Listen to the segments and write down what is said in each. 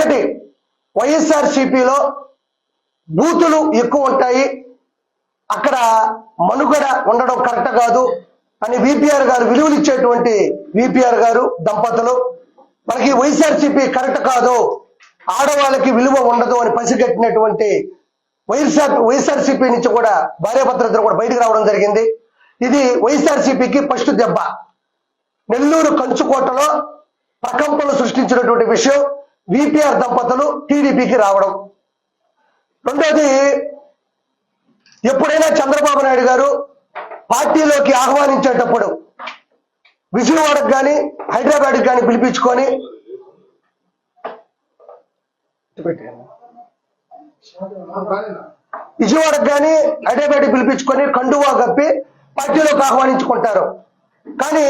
ఒకటి, వైఎస్ఆర్సీపీలో బూతులు ఎక్కువ ఉంటాయి, అక్కడ మనుగడ ఉండడం కరెక్ట్ కాదు అని విపిఆర్ గారు విలువలు ఇచ్చేటువంటి విపిఆర్ గారు దంపతులు మనకి వైఎస్ఆర్సీపీ కరెక్ట్ కాదు, ఆడవాళ్ళకి విలువ ఉండదు అని పసిగట్టినటువంటి వైఎస్ఆర్సీపీ నుంచి కూడా భార్యాభర్తలిద్దరు కూడా బయటకు రావడం జరిగింది. ఇది వైఎస్ఆర్సీపీకి ఫస్ట్ దెబ్బ. నెల్లూరు కంచుకోటలో ప్రకంపనలు సృష్టించినటువంటి విషయం విపిఆర్ దంపతులు టీడీపీకి రావడం. రెండోది, ఎప్పుడైనా చంద్రబాబు నాయుడు గారు పార్టీలోకి ఆహ్వానించేటప్పుడు విజయవాడకు కానీ హైదరాబాద్కి కానీ పిలిపించుకొని కండువా కప్పి పార్టీలోకి ఆహ్వానించుకుంటారు. కానీ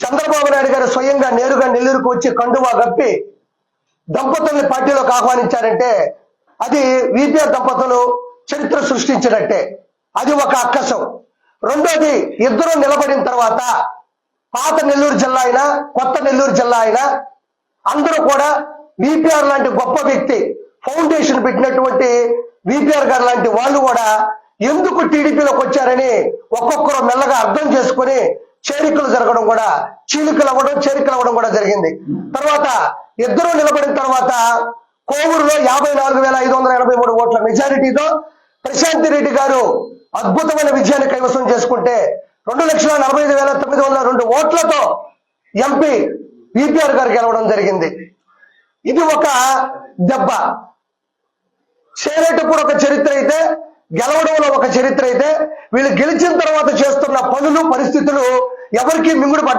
చంద్రబాబు నాయుడు గారు స్వయంగా నేరుగా నెల్లూరుకు వచ్చి కండువా కప్పి దంపతుల్ని పార్టీలోకి ఆహ్వానించారంటే అది విపిఆర్ దంపతులు చరిత్ర సృష్టించినట్టే. అది ఒక అక్కసం. రెండోది, ఇద్దరు నిలబడిన తర్వాత పాత నెల్లూరు జిల్లా అయినా కొత్త నెల్లూరు జిల్లా అయినా అందరూ కూడా విపిఆర్ లాంటి గొప్ప వ్యక్తి, ఫౌండేషన్ పెట్టినటువంటి విపిఆర్ గారు లాంటి వాళ్ళు కూడా ఎందుకు టీడీపీలోకి వచ్చారని ఒక్కొక్కరు మెల్లగా అర్థం చేసుకుని చేరికలు జరగడం కూడా, చీలికలు అవ్వడం కూడా జరిగింది. తర్వాత ఇద్దరు నిలబడిన తర్వాత కోవూరులో 54,583 ఓట్ల మెజారిటీతో ప్రశాంతి రెడ్డి గారు అద్భుతమైన విజయాన్ని కైవసం చేసుకుంటే 2,45,902 ఓట్లతో ఎంపీ విపిఆర్ గారు గెలవడం జరిగింది. ఇది ఒక దెబ్బ. చేరేటప్పుడు ఒక చరిత్ర అయితే, గెలవడంలో ఒక చరిత్ర అయితే, వీళ్ళు గెలిచిన తర్వాత చేస్తున్న పనులు పరిస్థితులు ఎవరికి మింగుడు పడ్డ